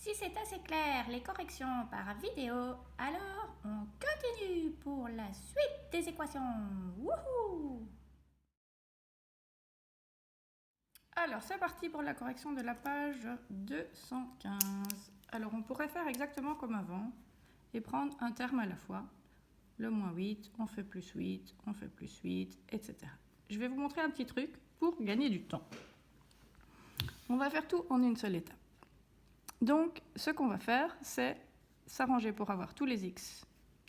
Si c'est assez clair, les corrections par vidéo, alors on continue pour la suite des équations. Wouhou! Alors, c'est parti pour la correction de la page 215. Alors, on pourrait faire exactement comme avant et prendre un terme à la fois. Le moins 8, on fait plus 8, on fait plus 8, etc. Je vais vous montrer un petit truc pour gagner du temps. On va faire tout en une seule étape. Donc, ce qu'on va faire, c'est s'arranger pour avoir tous les x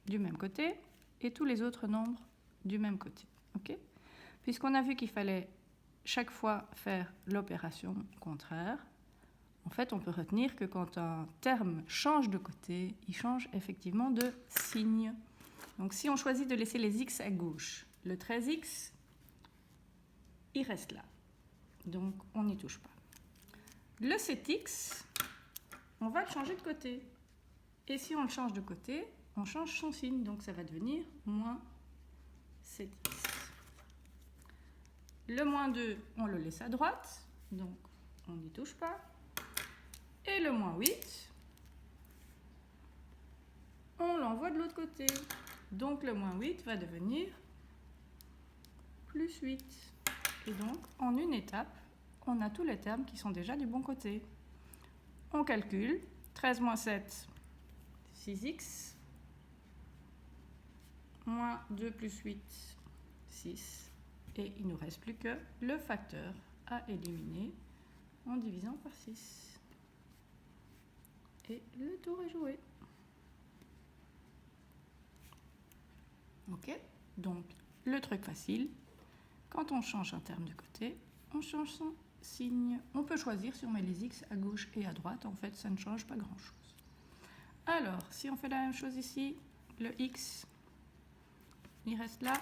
du même côté et tous les autres nombres du même côté. Okay? Puisqu'on a vu qu'il fallait chaque fois faire l'opération contraire, en fait, on peut retenir que quand un terme change de côté, il change effectivement de signe. Donc, si on choisit de laisser les x à gauche, le 13x, il reste là. Donc, on n'y touche pas. Le 7x, on va le changer de côté. Et si on le change de côté, on change son signe. Donc, ça va devenir moins 7x. Le moins 2, on le laisse à droite. Donc, on n'y touche pas. Et le moins 8, on l'envoie de l'autre côté. Donc, le moins 8 va devenir plus 8. Et donc, en une étape, on a tous les termes qui sont déjà du bon côté. On calcule. 13 moins 7, 6x. Moins 2 plus 8, 6. Et il ne nous reste plus que le facteur à éliminer en divisant par 6. Et le tour est joué. Ok? Donc, le truc facile, quand on change un terme de côté, on change son signe. On peut choisir si on met les x à gauche et à droite. En fait, ça ne change pas grand-chose. Alors, si on fait la même chose ici, le x, il reste là.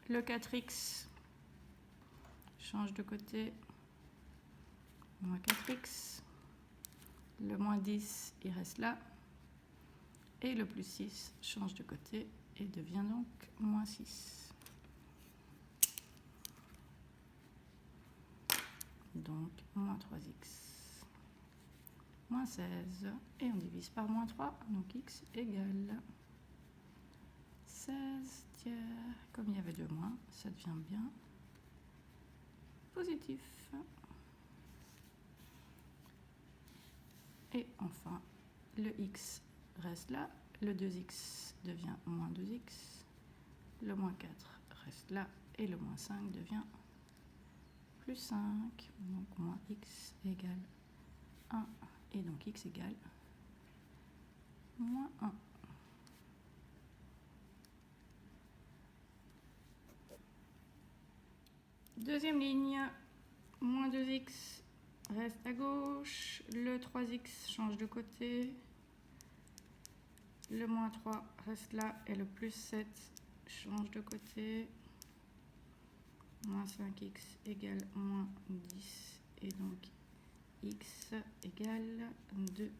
Le 4x change de côté. Moins 4x. Le moins 10, il reste là. Et le plus 6 change de côté et devient donc moins 6. Donc, moins 3x. Moins 16. Et on divise par moins 3, donc x égale 16 tiers. Comme il y avait deux moins, ça devient bien positif. Et enfin, le x reste là. Le 2x devient moins 2x. Le moins 4 reste là. Et le moins 5 devient plus 5. Donc, moins x égale 1. Et donc, x égale moins 1. Deuxième ligne, moins 2x reste à gauche. Le 3x change de côté. Le moins 3 reste là et le plus 7 change de côté. Moins 5x égale moins 10 et donc x égale 2.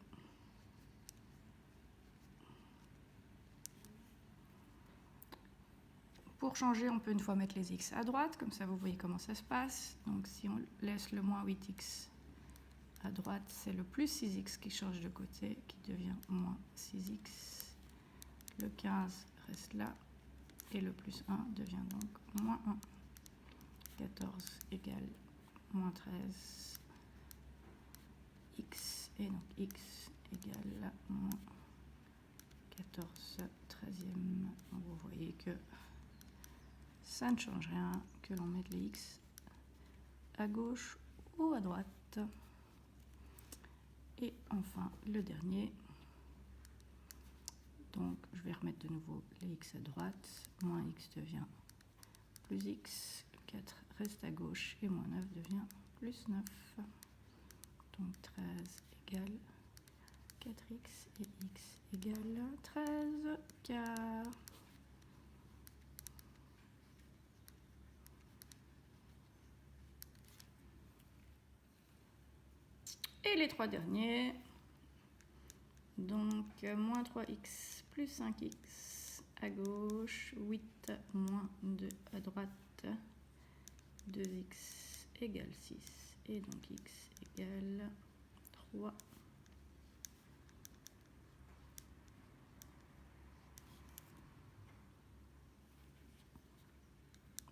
Pour changer, on peut une fois mettre les x à droite, comme ça vous voyez comment ça se passe. Donc si on laisse le moins 8x à droite, c'est le plus 6x qui change de côté, qui devient moins 6x. Le 15 reste là et le plus 1 devient donc moins 1. 14 égale moins 13 x et donc x égale moins 14 13e. Vous voyez que ça ne change rien que l'on mette les x à gauche ou à droite. Et enfin le dernier. Donc je vais remettre de nouveau les x à droite. Moins x devient plus x. 4 reste à gauche et moins 9 devient plus 9. Donc 13 égale 4x et x égale 13 quarts. Et les trois derniers, donc moins 3x plus 5x à gauche, 8 moins 2 à droite, 2x égale 6 et donc x égale 3.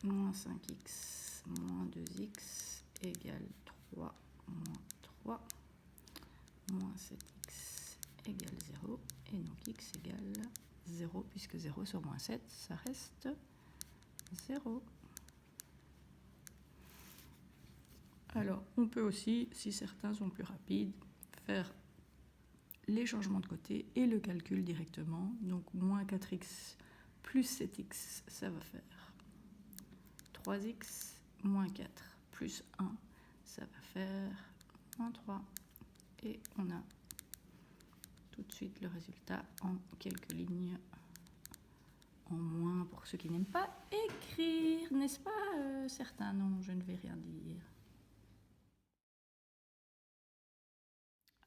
Moins 5x moins 2x égale 3 moins 3 moins 7x égale 0. Et donc x égale 0, puisque 0 sur moins 7, ça reste 0. Alors, on peut aussi, si certains sont plus rapides, faire les changements de côté et le calcul directement. Donc, moins 4x plus 7x, ça va faire 3x moins 4 plus 1, ça va faire moins 3. Et on a tout de suite le résultat en quelques lignes en moins pour ceux qui n'aiment pas écrire, n'est-ce pas certains? Non, je ne vais rien dire.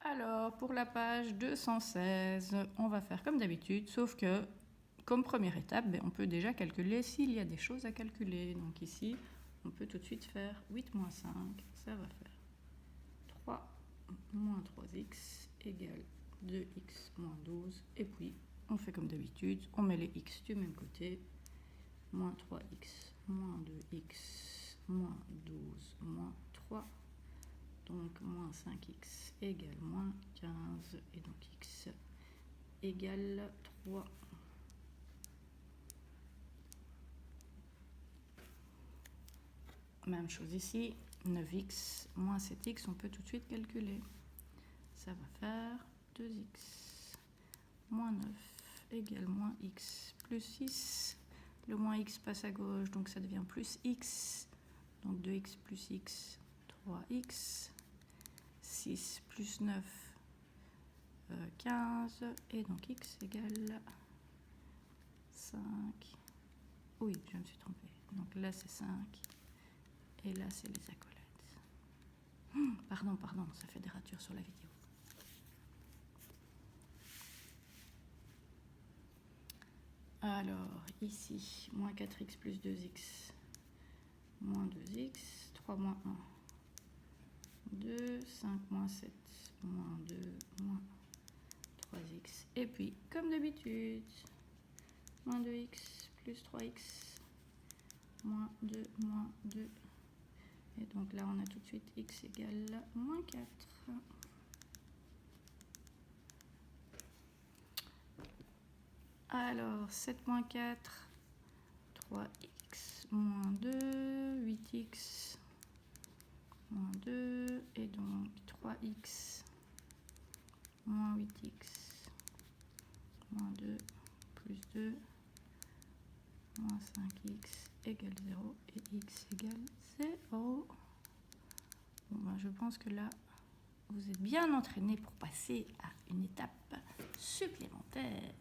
Alors, pour la page 216, on va faire comme d'habitude, sauf que, comme première étape, on peut déjà calculer s'il y a des choses à calculer. Donc ici, on peut tout de suite faire 8 moins 5, ça va faire 3 moins 3x égale 2x moins 12. Et puis, on fait comme d'habitude, on met les x du même côté. Moins 3x moins 2x moins 12 moins 3. Donc, moins 5x égale moins 15. Et donc, x égale 3. Même chose ici. 9x moins 7x, on peut tout de suite calculer. Ça va faire 2x moins 9 égale moins x plus 6. Le moins x passe à gauche, donc ça devient plus x. Donc 2x plus x, 3x. 6 plus 9, 15. Et donc x égale 5. Oui, je me suis trompée. Donc là, c'est 5. Et là, c'est les accolades. Pardon, ça fait des ratures sur la vidéo. Alors, ici, moins 4x plus 2x, moins 2x, 3 moins 1, 2, 5 moins 7, moins 2, moins 3x. Et puis, comme d'habitude, moins 2x plus 3x, moins 2, moins 2. Et donc là, on a tout de suite x égale moins 4. Alors, 7 moins 4, 3x moins 2, 8x moins 2, et donc 3x moins 8x moins 2 plus 2 moins 5x égale 0 et x égale 0. Bon, je pense que là, vous êtes bien entraînés pour passer à une étape supplémentaire.